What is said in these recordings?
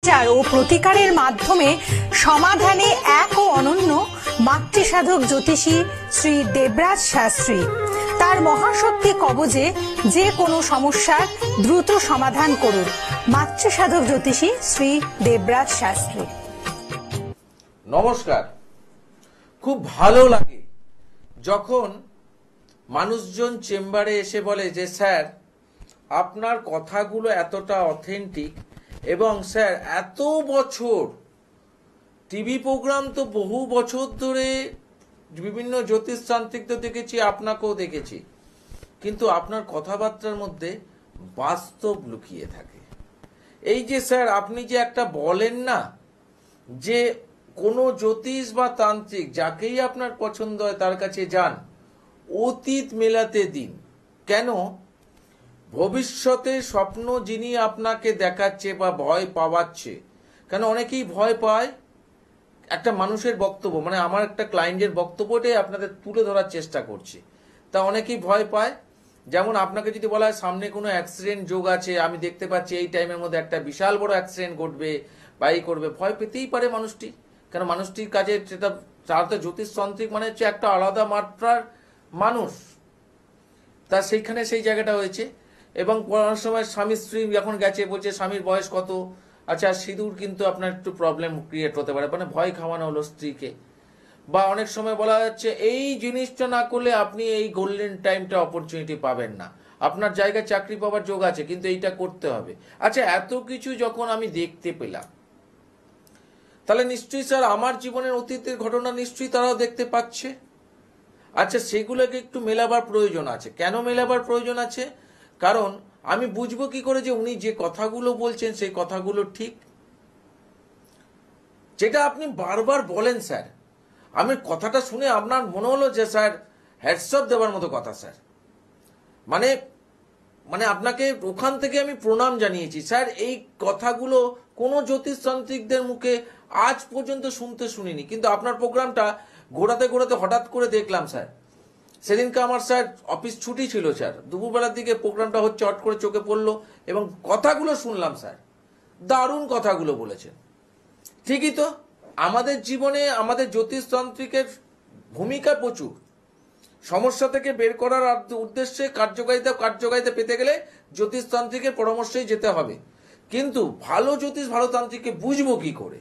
ও প্রতিকারের মাধ্যমে সমাধানে এক ও অনন্য মাতৃসাধক জ্যোতিষী শ্রী দেবরাজ শাস্ত্রী। তার মহাশক্তি কবজে যে কোনো সমস্যার দ্রুত সমাধান করুন। মাতৃসাধক জ্যোতিষী শ্রী দেবরাজ শাস্ত্রী। নমস্কার। খুব ভালো লাগে যখন মানুষজন চেম্বারে এসে বলে যে স্যার আপনার কথাগুলো এতটা অথেন্টিক, এবং স্যার এত বছর টিভি প্রোগ্রাম তো বহু বছর ধরে বিভিন্ন জ্যোতিষতান্ত্রিকদের দেখেছি, আপনাকেও দেখেছি, কিন্তু আপনার কথাবার্তার মধ্যে বাস্তব লুকিয়ে থাকে। এই যে স্যার আপনি যে একটা বলেন না যে কোনো জ্যোতিষ বা তান্ত্রিক যাকেই আপনার পছন্দ হয় তার কাছে যান, অতীত মেলাতে দিন। কেন? ভবিষ্যতের স্বপ্ন যিনি আপনাকে দেখাচ্ছে বা ভয় পাওয়াচ্ছে, কেন অনেকেই ভয় পায় একটা মানুষের বক্তব্য, মানে আমার একটা ক্লায়েন্টের বক্তব্যটাই আপনাদের তুলে ধরার চেষ্টা করছি। তা অনেকেই ভয় পায়। যেমন আপনাকে যদি বলা হয় সামনে কোনো অ্যাক্সিডেন্ট যোগ আছে, আমি দেখতে পাচ্ছি এই টাইমের মধ্যে একটা বিশাল বড় অ্যাক্সিডেন্ট ঘটবে বা এই করবে, ভয় পেতেই পারে মানুষটি। কেন মানুষটির কাজে সেটা, তার তো জ্যোতিষতান্ত্রিক মানে হচ্ছে একটা আলাদা মাত্রার মানুষ, তা সেইখানে সেই জায়গাটা হয়েছে। এবং অনেক সময় স্বামী স্ত্রী যখন গেছে বলছে স্বামীর বয়স কত, আচ্ছা সিঁদুর কিন্তু আপনার একটু প্রবলেম ক্রিয়েট হতে পারে, মানে ভয় খাওয়ানো হলো স্ত্রীকে। বা অনেক সময় বলা যাচ্ছে এই জিনিসটা না করলে আপনি এই গোল্ডেন টাইমটা অপরচুনিটি পাবেন না, আপনার জায়গায় চাকরি পাওয়ার যোগ আছে কিন্তু এইটা করতে হবে। আচ্ছা এত কিছু যখন আমি দেখতে পেলাম, তাহলে নিশ্চয়ই স্যার আমার জীবনের অতীতের ঘটনা নিশ্চয়ই তারাও দেখতে পাচ্ছে। আচ্ছা সেগুলোকে একটু মেলাবার প্রয়োজন আছে। কেন মেলাবার প্রয়োজন আছে? কারণ আমি বুঝবো কি করে যে উনি যে কথাগুলো বলছেন সেই কথাগুলো ঠিক। যেটা আপনি বারবার বলেন স্যার, আমি কথাটা শুনে আপনার মনে হলো যে স্যার হ্যাটসঅপ দেওয়ার মতো কথা স্যার, মানে মানে আপনাকে ওখান থেকে আমি প্রণাম জানিয়েছি স্যার। এই কথাগুলো কোনো জ্যোতিষতান্ত্রিকদের মুখে আজ পর্যন্ত শুনিনি, কিন্তু আপনার প্রোগ্রামটা ঘোরাতে ঘোরাতে হঠাৎ করে দেখলাম স্যার। সেদিনকে আমার স্যার অফিস ছুটি ছিল স্যার, দুপুরবেলার দিকে প্রোগ্রামটা হচ্ছে, হট করে চোখে পড়লো এবং কথাগুলো শুনলাম স্যার। দারুণ কথাগুলো বলেছেন। ঠিকই তো, আমাদের জীবনে আমাদের জ্যোতিষতান্ত্রিকের ভূমিকা প্রচুর। সমস্যা থেকে বের করার উদ্দেশ্যে কার্যকারিতা পেতে গেলে জ্যোতিষতান্ত্রিকের পরামর্শেই যেতে হবে। কিন্তু ভালো জ্যোতিষ ভালো তান্ত্রিককে বুঝবো কি করে?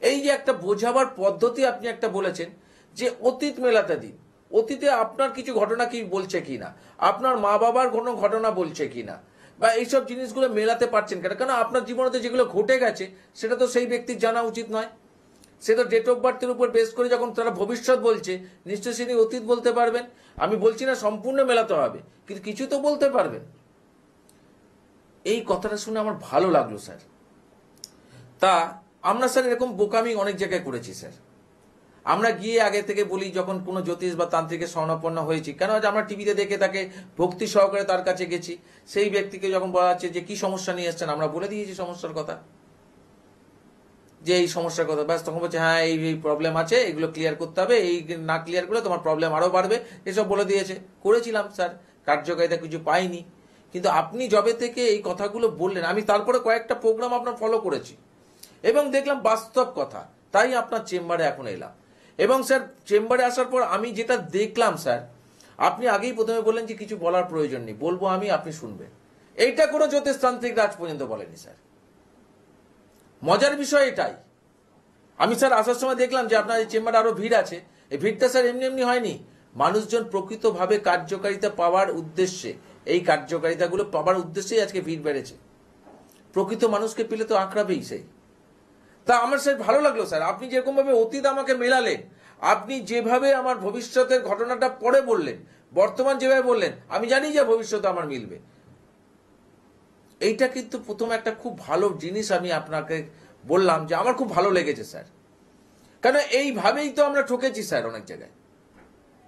এই যে একটা বোঝাবার পদ্ধতি আপনি একটা বলেছেন যে অতীত মেলাতে দিন, অতীতে আপনার কিছু ঘটনা কি বলছে কিনা, আপনার মা বাবার কোনো ঘটনা বলছে কিনা, বা এইসব জিনিসগুলো মেলাতে পারছেন কেন? কারণ আপনার জীবনে যেগুলো ঘটে গেছে সেটা তো সেই ব্যক্তির জানা উচিত নয়। সে তো ডেট অফ বার্থের উপর বেস করে যখন তারা ভবিষ্যৎ বলছে, নিশ্চয়ই তিনি অতীত বলতে পারবেন। আমি বলছি না সম্পূর্ণ মেলাতে হবে, কিন্তু কিছু তো বলতে পারবেন। এই কথাটা শুনে আমার ভালো লাগলো স্যার। তা আমরা স্যার এরকম বোকামি অনেক জায়গায় করেছি স্যার। আমরা গিয়ে আগে থেকে বলি যখন কোনো জ্যোতিষ বা তান্ত্রিকের শরণাপন্ন হয়েছি, কেন আমরা টিভিতে দেখে তাকে ভক্তি সহকারে তার কাছে গেছি, সেই ব্যক্তিকে যখন বলা হচ্ছে যে কি সমস্যা নিয়ে এসছেন, আমরা বলে দিয়েছি সমস্যার কথা, যে এই সমস্যার কথা, ব্যাস তখন বলছে হ্যাঁ এই প্রবলেম আছে, এগুলো ক্লিয়ার করতে হবে, এই না ক্লিয়ার করলে তোমার প্রবলেম আরো বাড়বে, এসব বলে দিয়েছে। করেছিলাম স্যার, কার্যকারিতা কিছু পাইনি। কিন্তু আপনি যবে থেকে এই কথাগুলো বললেন, আমি তারপরে কয়েকটা প্রোগ্রাম আপনার ফলো করেছি এবং দেখলাম বাস্তব কথা, তাই আপনার চেম্বারে এখন এলাম। এবং স্যার চেম্বারে আসার পর আমি যেটা দেখলাম স্যার, আপনি আগেই প্রথমে বললেন যে কিছু বলার প্রয়োজন নেই, বলবো আমি, আপনি শুনবেন। এইটা কোনো জ্যোতিষতান্ত্রিক আজ পর্যন্ত বলেনি স্যার। মজার বিষয় এটাই। আমি স্যার আসার সময় দেখলাম যে আপনার এই চেম্বারে আরো ভিড় আছে। এই ভিড়টা স্যার এমনি এমনি হয়নি, মানুষজন প্রকৃতভাবে কার্যকারিতা পাওয়ার উদ্দেশ্যে, এই কার্যকারিতাগুলো পাওয়ার উদ্দেশ্যেই আজকে ভিড় বেড়েছে। প্রকৃত মানুষকে পেলে তো আঁকড়াবেই সেই। তা আমার স্যার ভালো লাগলো স্যার, আপনি যেরকম ভাবে অতীত আমাকে মেলালেন, আপনি যেভাবে আমার ভবিষ্যতের ঘটনাটা পরে বললেন, বর্তমান যেভাবে বললেন, আমি জানি যে ভবিষ্যতে আমার মিলবে। এইটা কিন্তু প্রথম একটা খুব ভালো জিনিস আমি আপনাকে বললাম যে আমার খুব ভালো লেগেছে স্যার। কেন এইভাবেই তো আমরা ঠকেছি স্যার অনেক জায়গায়।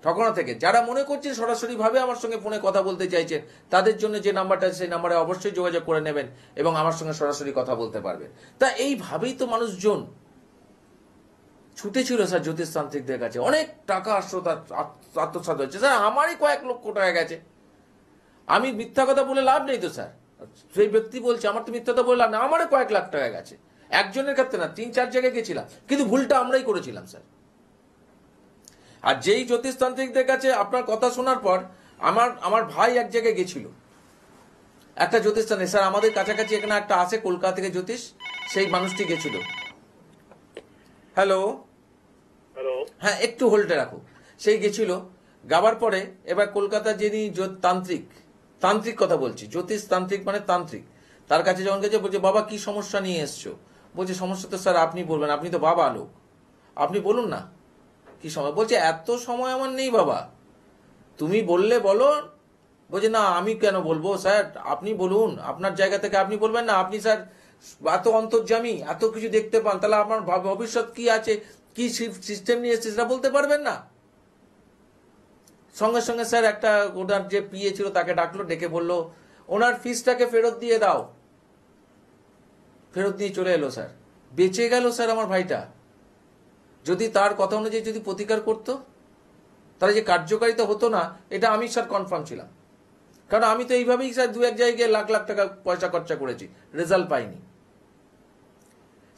ঠকানো থেকে যারা মনে করছেন সরাসরি ভাবে আমার সঙ্গে ফোনে কথা বলতে চাইছেন, তাদের জন্য যে নাম্বারটা আছে সেই নাম্বারে অবশ্যই যোগাযোগ করে নেবেন এবং আমার সঙ্গে সরাসরি কথা বলতে পারবেন। তা এইভাবেই তো মানুষজন ছুটেছিল স্যার জ্যোতিষতান্ত্রিকদের কাছে, অনেক টাকা আত্মসাৎ হচ্ছে স্যার। আমারই কয়েক লক্ষ টাকা গেছে। আমি মিথ্যা কথা বলে লাভ নেই তো স্যার, সেই ব্যক্তি বলছে আমার তো মিথ্যা কথা বলে লাভ নেই, আমারও কয়েক লাখ টাকা গেছে। একজনের ক্ষেত্রে না, 3-4 জায়গায় গেছিলাম, কিন্তু ভুলটা আমরাই করেছিলাম স্যার। আর যেই জ্যোতিষতান্ত্রিকদের কাছে আপনার কথা শোনার পর আমার ভাই এক জায়গায় গেছিল, একটা জ্যোতিষতান্ত্রিক, স্যার আমাদের কাছাকাছি এখানে একটা আছে কলকাতা থেকে জ্যোতিষ, সেই মানুষটি গেছিল। হ্যালো, হ্যালো, হ্যাঁ একটু হোল্ডে রাখো। সেই গেছিল, যাবার পরে এবার কলকাতার যিনি তান্ত্রিক কথা বলছি, জ্যোতিষ তান্ত্রিক মানে তান্ত্রিক, তার কাছে যখন গেছে বলছে বাবা কি সমস্যা নিয়ে এসছো? বলছে সমস্যা তো স্যার আপনি বলবেন, আপনি তো বাবা লোক, আপনি বলুন না কি সময়। বলছে এত সময় আমার নেই বাবা, তুমি বললে বলো। বলছে না আমি কেন বলবো স্যার, আপনি বলুন, আপনার জায়গা থেকে আপনি বলবেন না, আপনি স্যার এত অন্তর্যামী, এত কিছু দেখতে পান, তাহলে আপনার ভবিষ্যৎ কি আছে, কি সিস্টেম নিয়ে এসছে সেটা বলতে পারবেন না? সঙ্গে সঙ্গে স্যার একটা ওনার যে পিএ ছিল তাকে ডাকলো, ডেকে বললো ওনার ফিসটাকে ফেরত দিয়ে দাও। ফেরত দিয়ে চলে এলো স্যার, বেঁচে গেল স্যার আমার ভাইটা। যদি তার কথা অনুযায়ী যদি প্রতিকার করতো তাহলে যে কার্যকারিতা হতো না, এটা আমি স্যার কনফার্ম ছিলাম। কারণ আমি তো এইভাবেই স্যার 2-1 জায়গায় লাখ লাখ টাকা পয়সা খরচা করেছি, রেজাল্ট পাইনি।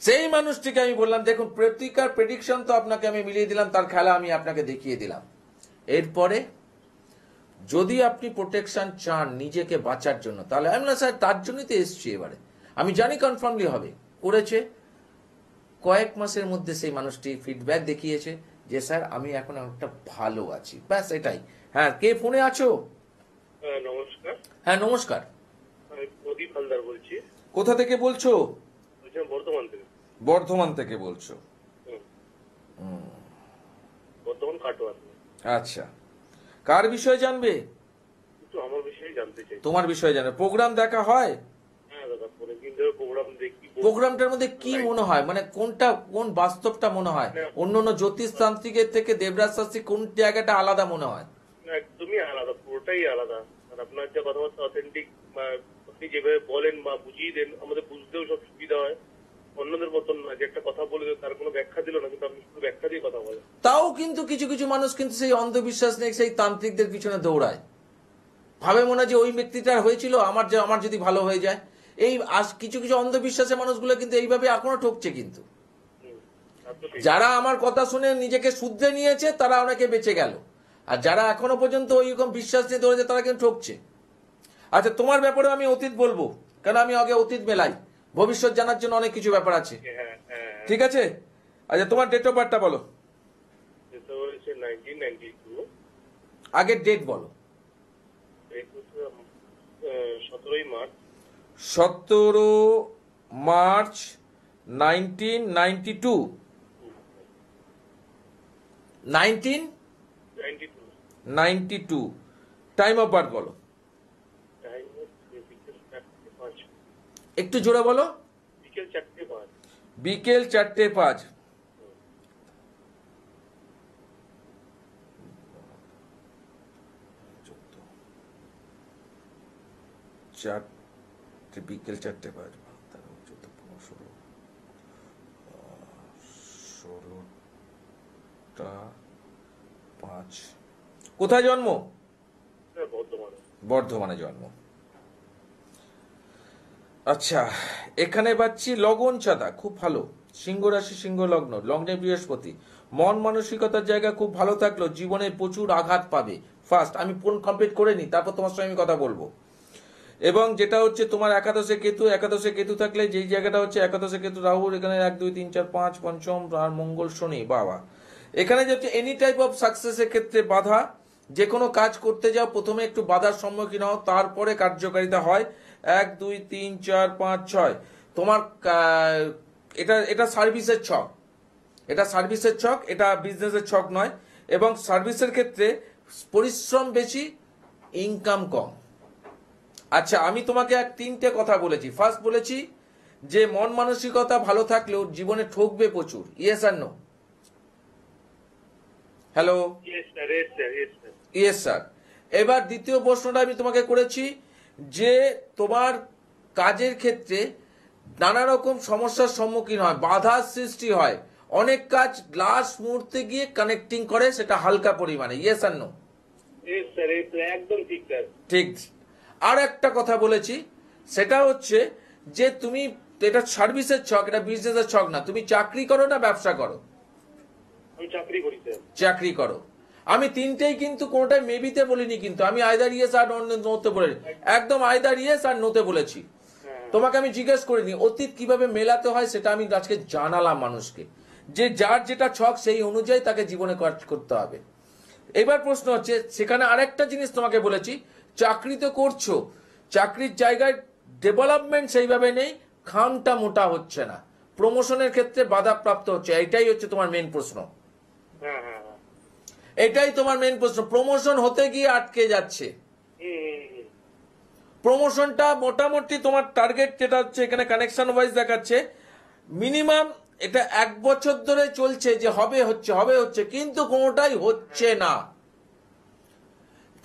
সেই মানুষটিকে আমি বললাম দেখুন প্রতিকার প্রেডিকশন তো আপনাকে আমি মিলিয়ে দিলাম, তার খেলা আমি আপনাকে দেখিয়ে দিলাম। এরপরে যদি আপনি প্রোটেকশন চান নিজেকে বাঁচার জন্য, তাহলে আমি না স্যার তার জন্যই তো এসছি এবারে, আমি জানি কনফার্মলি হবে। করেছে কয়েক মাসের মধ্যে সেই মানুষটি ফিডব্যাক দেখিয়েছে যে স্যার আমি এখন অনেকটা ভালো আছি, ব্যাস এটাই। হ্যাঁ, কে ফোনে আছো? নমস্কার। হ্যাঁ নমস্কার, আমি প্রদীপ হালদার বলছি। কোথা থেকে বলছো? বর্ধমান থেকে। বর্ধমান থেকে বলছো? বর্ধমান কাটোয়া। আচ্ছা, কার বিষয়ে জানবে? একটু আমার বিষয়ে জানতে চাই। তোমার বিষয়ে জানবে। প্রোগ্রাম দেখা হয়? হ্যাঁ দাদা, অনেকদিন ধরে প্রোগ্রাম দেখি। প্রোগ্রামটার মধ্যে কি মনে হয়, মানে কোন বাস্তবটা মনে হয় অন্য অন্য জ্যোতিষ তান্ত্রিকের থেকে দেবরাজ শাস্ত্রী কোন জায়গাটা আলাদা মনে হয়? একদমই আলাদা, পুরোটাই আলাদা। আর আপনার যে কথাবার্তা অথেন্টিক, আপনি যেভাবে বলেন বা বুঝিয়ে দেন, আমাদের বুঝতেও সব সুবিধা হয়। অন্যদের মতন না যে একটা কথা বলে তার কোনো ব্যাখ্যা দিল না, কিন্তু আপনি শুধু ব্যাখ্যা দিয়ে কথা বলেন। তাও কিন্তু কিছু কিছু মানুষ কিন্তু সেই অন্ধবিশ্বাস নিয়ে সেই তান্ত্রিকদের পিছনে দৌড়ায়, ভাবে মনে হয় যে ওই ব্যক্তিটার হয়েছিল আমার যদি ভালো হয়ে যায়। এই কিছু কিছু অন্ধবিশ্বাসের মানুষগুলো কিন্তু এইভাবে এখনো ঠকছে। কিন্তু যারা আমার কথা শুনে নিজেকে শুধরে নিয়েছে তারা অনেকে বেঁচে গেল, আর যারা এখনো পর্যন্ত ওইরকম বিশ্বাস নিয়ে দৌড়েছে তারা কিন্তু ঠকছে। আচ্ছা, তোমার ব্যাপারে আমি অতীত বলবো, কারণ আমি আগে অতীত মেলাই, ভবিষ্যৎ জানার জন্য অনেক কিছু ব্যাপার আছে। ঠিক আছে, আচ্ছা তোমার ডেট অফ বার্থটা বলো। 1992। আগের ডেট বলো। 17ই March. 17 March 1992। 1992 time of birth বলো। একটু জোরে বলো। বিকেল 4:05। বিকেল 4:05। বিকেল 4:05, 16:05। কোথায় জন্ম? বর্ধমানে জন্ম। আচ্ছা, এখানে পাচ্ছি লগন চাঁদা, খুব ভালো। সিংহ রাশি, সিংহ লগ্ন, লগ্নে বৃহস্পতি। মন মানসিকতার জায়গা খুব ভালো থাকলো, জীবনে প্রচুর আঘাত পাবে। ফার্স্ট আমি ফোন কমপ্লিট করে নি, তারপর তোমার সঙ্গে আমি কথা বলবো। এবং যেটা হচ্ছে তোমার একাদশে কেতু থাকলে যেই জায়গাটা হচ্ছে একাদশে কেতু রাহুর, এখানে 1 2 3 4 5 পঞ্চম, আর মঙ্গল শনি, বাবা। এখানে যে হচ্ছে এনি টাইপ অফ সাকসেসের ক্ষেত্রে বাধা, যে কোনো কাজ করতে যাও প্রথমে একটু বাধার সম্মুখীন হও, তারপরে কার্যকারিতা হয়। 1 2 3 4 5 6 তোমার এটা সার্ভিসের ছক, এটা বিজনেসের ছক নয়। এবং সার্ভিসের ক্ষেত্রে পরিশ্রম বেশি, ইনকাম কম। আচ্ছা, আমি তোমাকে 3টে কথা বলেছি। ফার্স্ট বলেছি যে মন মানসিকতা ভালো থাকলেও জীবনে ঠকবে প্রচুর। ইয়েস আর নো? হ্যালো? Yes sir. এবার দ্বিতীয় প্রশ্নটা আমি তোমাকে করেছি যে তোমার কাজের ক্ষেত্রে নানা রকম সমস্যার সম্মুখীন হয়, বাধার সৃষ্টি হয়, অনেক কাজ লাস্ট মুহূর্তে গিয়ে কানেক্টিং করে, সেটা হালকা পরিমাণে। ইয়েস আর নো? একদম ঠিক স্যার। ঠিক। আর একটা কথা বলেছি, সেটা হচ্ছে যে তুমি এটা সার্ভিসের ছক, এটা বিজনেসের ছক না। তুমি চাকরি করো না ব্যবসা করো? আমি চাকরি করি স্যার। চাকরি করো। আমি তিনটেই কিন্তু কোনোটাই মেবিতে বলিনি, কিন্তু আমি আইদার ইয়েস আর নোতে বলিনি, একদম আইদার ইয়েস আর নোতে বলেছি। তোমাকে আমি জিজ্ঞেস করিনি অতীত কিভাবে মেলাতে হয়, সেটা আমি আজকে জানালাম মানুষকে, যে যার যেটা ছক সেই অনুযায়ী তাকে জীবনে কাজ করতে হবে। এবার প্রশ্ন হচ্ছে, সেখানে আরেকটা জিনিস তোমাকে বলেছি, চাকরি তো করছো, চাকরির জায়গায় ডেভেলপমেন্ট সেইভাবে নেই, খামটা মোটা হচ্ছে না, প্রমোশনের ক্ষেত্রে বাধাপ্রাপ্ত হচ্ছে, এটাই হচ্ছে তোমার মেন প্রশ্ন। হ্যাঁ হ্যাঁ হ্যাঁ। এটাই তোমার মেন প্রশ্ন, প্রমোশন হতে গিয়ে আটকে যাচ্ছে। প্রমোশনটা মোটামুটি তোমার টার্গেট যেটা হচ্ছে এখানে কানেকশন ওয়াইজ দেখাচ্ছে, মিনিমাম এটা 1 বছর ধরে চলছে যে হবে হচ্ছে, কিন্তু কোনোটাই হচ্ছে না।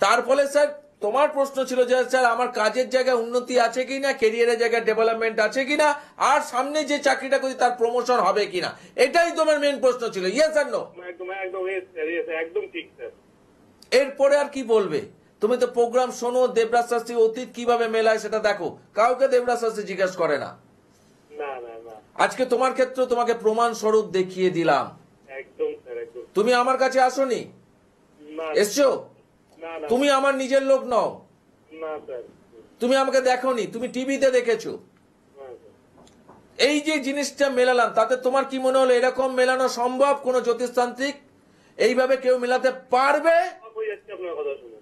তার ফলে স্যার তোমার প্রশ্ন ছিল যে স্যার আমার কাজের জায়গায় উন্নতি আছে কিনা, ক্যারিয়ারের জায়গায় ডেভেলপমেন্ট আছে কিনা, আর সামনে যে চাকরিটা করি তার প্রমোশন হবে কিনা, এটাই তোমার মেন প্রশ্ন ছিল। ইয়েস আর নো? একদম একদম yes sir, yes sir, একদম ঠিক স্যার। এরপরে আর কি বলবে? তুমি তো প্রোগ্রাম শোনো, দেবরাজ শাস্ত্রী অতীত কিভাবে মেলায় সেটা দেখো, কাউকে দেবরাজ শাস্ত্রী জিজ্ঞাসা করে না। না না না, আজকে তোমার ক্ষেত্রে তোমাকে প্রমাণ স্বরূপ দেখিয়ে দিলাম। একদম স্যার একদম। তুমি আমার কাছে আসোনি, না এসছো? না না তুমি আমার নিজের লোক নও, না স্যার। তুমি আমাকে দেখোনি, তুমি টিভিতে দেখেছো। না স্যার। এই যে জিনিসটা মেলালাম, তাতে তোমার কি মনে হলো এরকম মেলানো সম্ভব? কোন জ্যোতিষতান্ত্রিক এইভাবে কেউ মেলাতে পারবে? অবাক হয়ে যাচ্ছে আপনার কথা শুনে।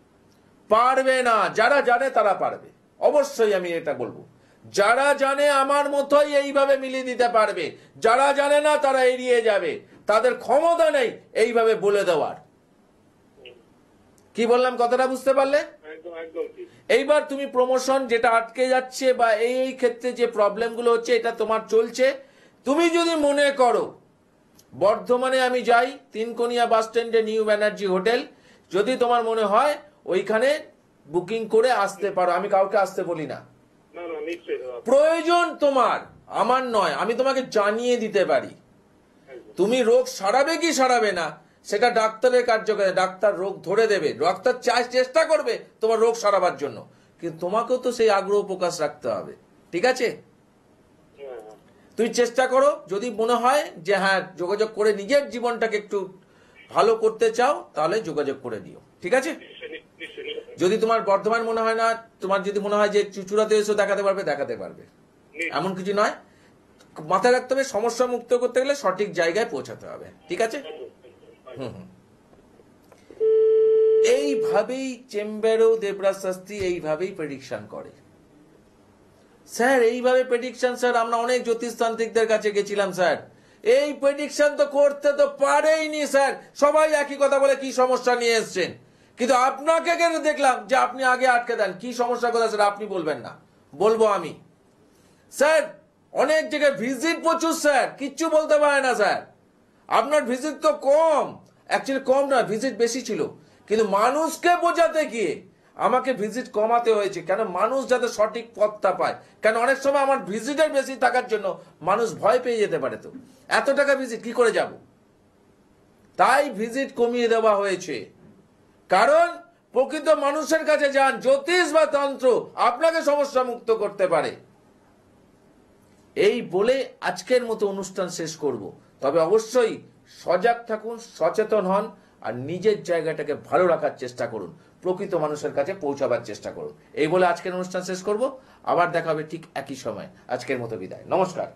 পারবে না। যারা জানে তারা পারবে, অবশ্যই আমি এটা বলবো। যারা জানে আমার মতোই এইভাবে মিলিয়ে দিতে পারবে, যারা জানে না তারা এড়িয়ে যাবে, তাদের ক্ষমতা নেই এইভাবে বলে দেওয়ার। কি বললাম কথাটা বুঝতে পারলে? একদম একদম ঠিক। এইবার তুমি প্রমোশন যেটা আটকে যাচ্ছে বা এই ক্ষেত্রে যে প্রবলেমগুলো হচ্ছে, এটা তোমার চলছে। তুমি যদি মনে করো বর্ধমানে আমি যাই, তিনকোনিয়া বাস স্ট্যান্ডে নিউ ব্যানার্জি হোটেল, যদি তোমার মনে হয় ওইখানে বুকিং করে আসতে পারো, আমি কাউকে আসতে বলি না। না না নিশ্চয়ই স্যার। প্রয়োজন তোমার, আমার নয়, আমি তোমাকে জানিয়ে দিতে পারি। একদম। তুমি রোগ সারাবে কি সারাবে না সেটা ডাক্তারের কার্যকারী, ডাক্তার রোগ ধরে দেবে, ডাক্তার চেষ্টা করবে তোমার রোগ সারাবার জন্য, কিন্তু তোমাকেও তো সেই আগ্রহ প্রকাশ রাখতে হবে। ঠিক আছে? হ্যাঁ হ্যাঁ। তুমি চেষ্টা করো, যদি মনে হয় যে হ্যাঁ যোগাযোগ করে নিজের জীবনটাকে একটু ভালো করতে চাও, তাহলে যোগাযোগ করে নিও। ঠিক আছে? নিশ্চয়ই নিশ্চয়ই নিশ্চয়ই। যদি তোমার বর্ধমান মনে হয় না, তোমার যদি মনে হয় যে চুচুড়াতে এসে দেখাতে পারবে, এমন কিছু নয়। মাথায় রাখতে হবে, সমস্যা মুক্ত করতে গেলে সঠিক জায়গায় পৌঁছাতে হবে। ঠিক আছে? এইভাবেই চেম্বারেও দেবরাজ শাস্ত্রী এইভাবেই প্রেডিকশন করে। স্যার এইভাবে প্রেডিকশন, স্যার আমরা অনেক জ্যোতিষতান্ত্রিকদের কাছে গেছিলাম স্যার, এই প্রেডিকশন তো করতে তো পারেইনি স্যার, সবাই একই কথা বলে কি সমস্যা নিয়ে এসছেন, কিন্তু আপনাকে কেন দেখলাম যে আপনি আগে আটকে দেন। কি সমস্যার কথা স্যার আপনি বলবেন না, বলবো আমি। স্যার অনেক জায়গায় ভিজিট প্রচুর স্যার, কিচ্ছু বলতে পারে না স্যার। আপনার ভিজিট তো কম, অ্যাকচুয়ালি কম না, ভিজিট বেশি ছিল, কিন্তু মানুষকে বোঝাতে গিয়ে আমাকে ভিজিট কমাতে হয়েছে। কেন? মানুষ যাতে সঠিক পথটা পায়। কেন অনেক সময় আমার ভিজিটের বেশি থাকার জন্য মানুষ ভয় পেয়ে যেতে পারে, তো এত টাকা ভিজিট কি করে যাব, তাই ভিজিট কমিয়ে দেওয়া হয়েছে। কারণ প্রকৃত মানুষের কাছে যান, জ্যোতিষ বা তন্ত্র আপনাকে সমস্যা মুক্ত করতে পারে। এই বলে আজকের মতো অনুষ্ঠান শেষ করব। তবে অবশ্যই সজাগ থাকুন, সচেতন হন, আর নিজের জায়গাটাকে ভালো রাখার চেষ্টা করুন, প্রকৃত মানুষের কাছে পৌঁছাবার চেষ্টা করুন। এই বলে আজকের অনুষ্ঠান শেষ করব। আবার দেখা হবে ঠিক একই সময়। আজকের মতো বিদায়, নমস্কার।